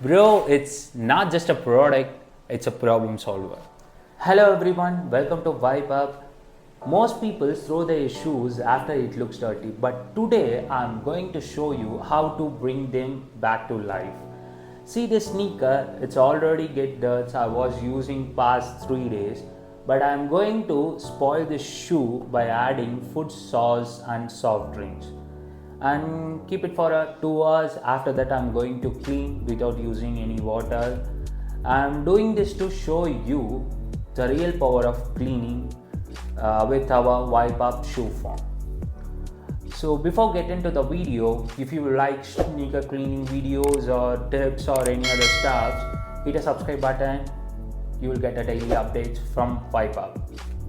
Bro, it's not just a product, it's a problem solver. Hello everyone, welcome to WypeUp. Most people throw their shoes after it looks dirty, but today I'm going to show you how to bring them back to life. See this sneaker, it's already get dirt I was using past 3 days, but I'm going to spoil this shoe by adding food sauce and soft drinks and keep it for 2 hours. After that I'm going to clean without using any water. I'm doing this to show you the real power of cleaning with our WypeUp Shoe Foam. So before get into the video, if you like sneaker cleaning videos or tips or any other stuff, hit a subscribe button. You will get a daily updates from WypeUp.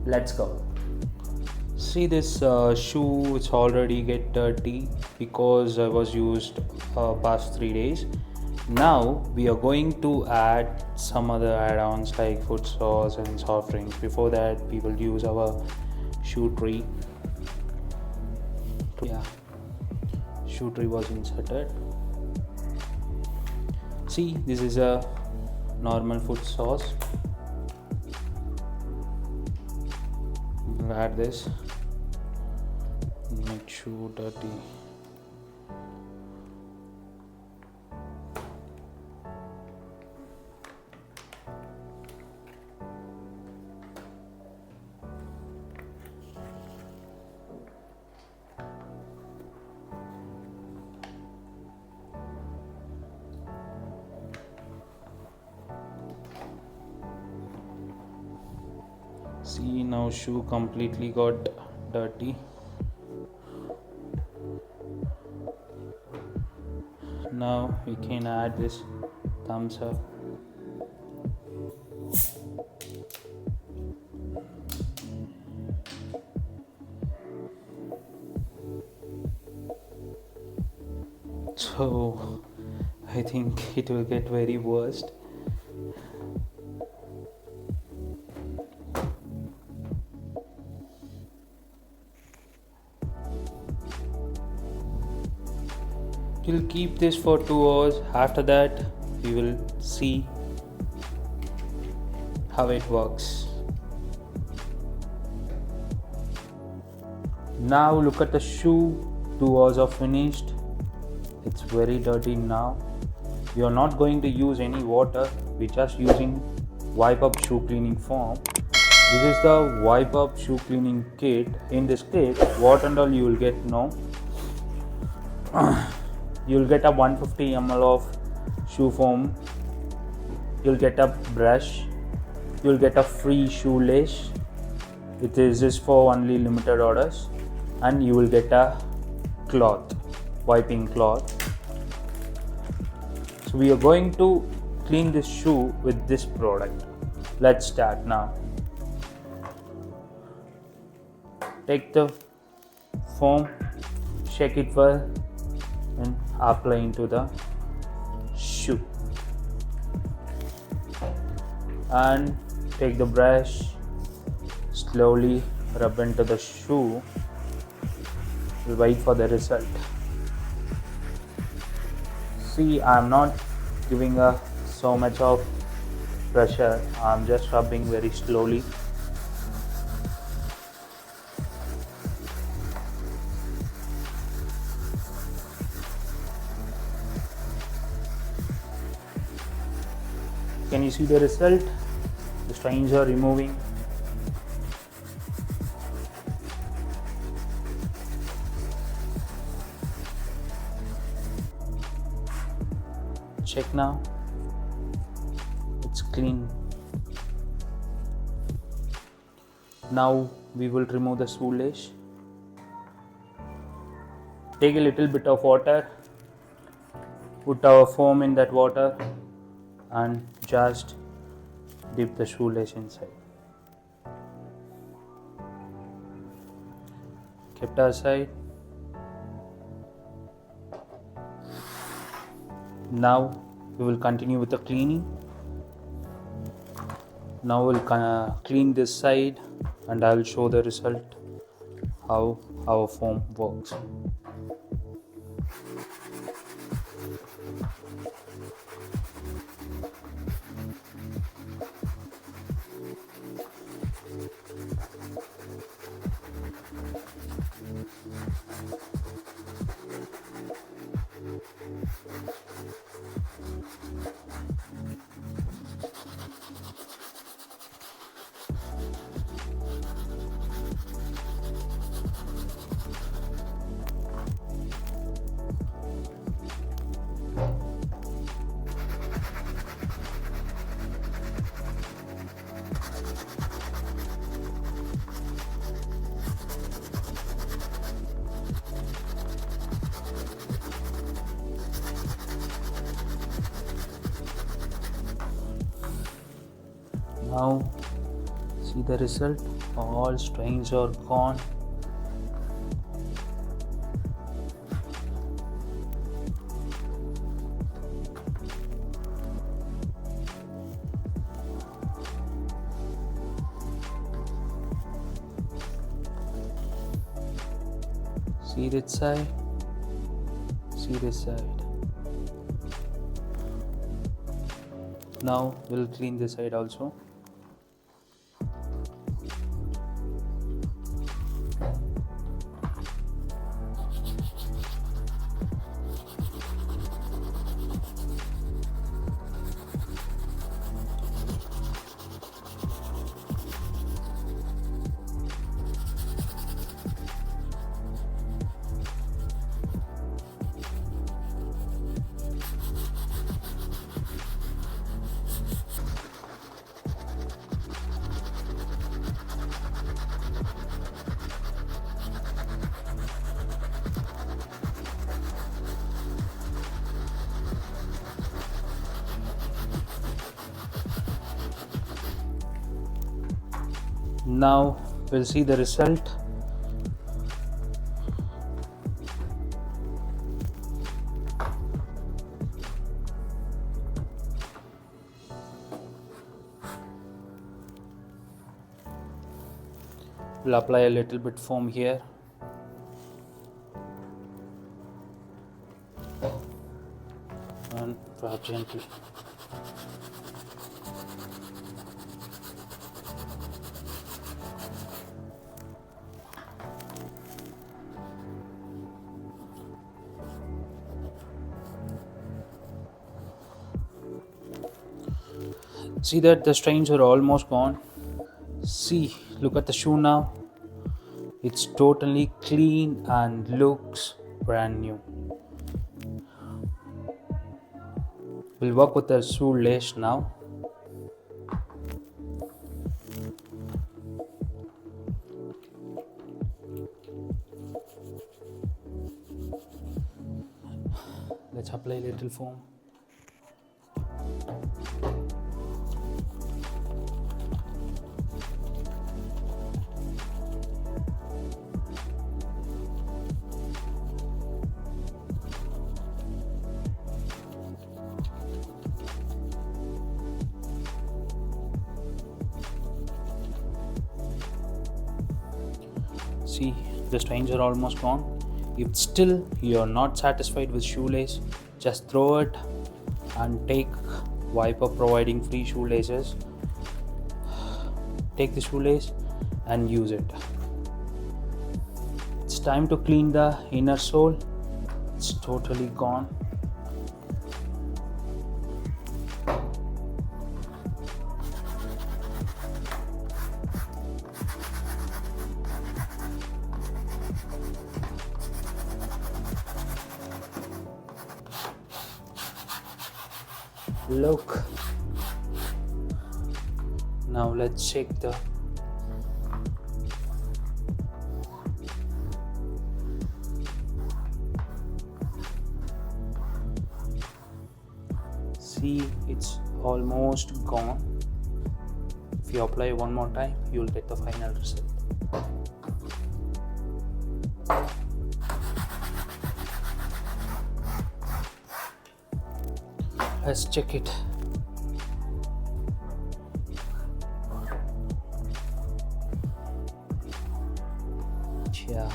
Let's go. See this shoe, it's already get dirty because I was used past 3 days. Now we are going to add some other add-ons like food sauce and soft drinks. Before that we will use our shoe tree. Yeah, shoe tree was inserted. See, this is a normal food sauce. We'll add this. Make shoe dirty. See, now shoe completely got dirty. Now we can add this thumbs up. So I think it will get very worst. We'll keep this for 2 hours. After that we will see how it works. Now look at the shoe. 2 hours are finished. It's very dirty now. We are not going to use any water. We're just using WypeUp Shoe Cleaning Foam. This is the WypeUp Shoe Cleaning Kit. In this kit, what and all you will get now? You'll get a 150 ml of shoe foam. You'll get a brush. You'll get a free shoelace. It is just for only limited orders. And you will get a cloth, wiping cloth. So we are going to clean this shoe with this product. Let's start now. Take the foam, shake it well, and apply into the shoe. And take the brush, slowly rub into the shoe. We'll wait for the result. See, I'm not giving so much of pressure. I'm just rubbing very slowly. Can you see the result? The stains are removing. Check now. It's clean. Now we will remove the shoelace. Take a little bit of water. Put our foam in that water and just dip the shoelace inside. Kept aside. Now we will continue with the cleaning. Now we'll clean this side and I will show the result how our foam works. Now see the result, all stains are gone. See this side, see this side. Now we'll clean this side also. Now we'll see the result. We'll apply a little bit foam here. And rub gently. See that the stains are almost gone. See, look at the shoe now. It's totally clean and looks brand new. We'll work with the shoe lace now. Let's apply a little foam. See, the stains are almost gone. If still you are not satisfied with shoelace, just throw it and take WypeUp providing free shoelaces. Take the shoelace and use it. It's time to clean the inner sole. It's totally gone. Look. Now let's check the see, it's almost gone. If you apply one more time, you'll get the final result. Let's check it. Yeah,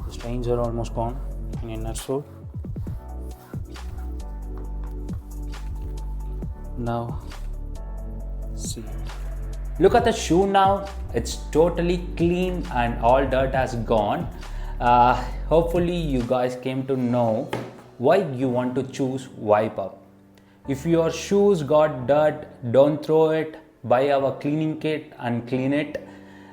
the stains are almost gone in inner sole. Now see, look at the shoe now. It's totally clean and all dirt has gone. Hopefully you guys came to know why you want to choose WypeUp. If your shoes got dirt, don't throw it. Buy our cleaning kit and clean it.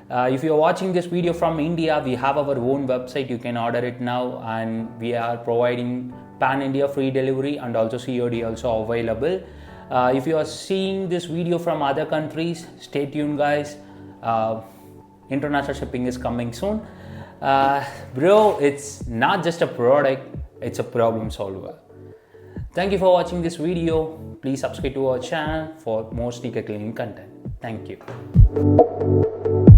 If you're watching this video from India, we have our own website. You can order it now, and we are providing pan-India free delivery and also COD also available. If you are seeing this video from other countries, stay tuned guys. International shipping is coming soon. Bro, it's not just a product, it's a problem solver. Thank you for watching this video. Please subscribe to our channel for more sneaker cleaning content. Thank you.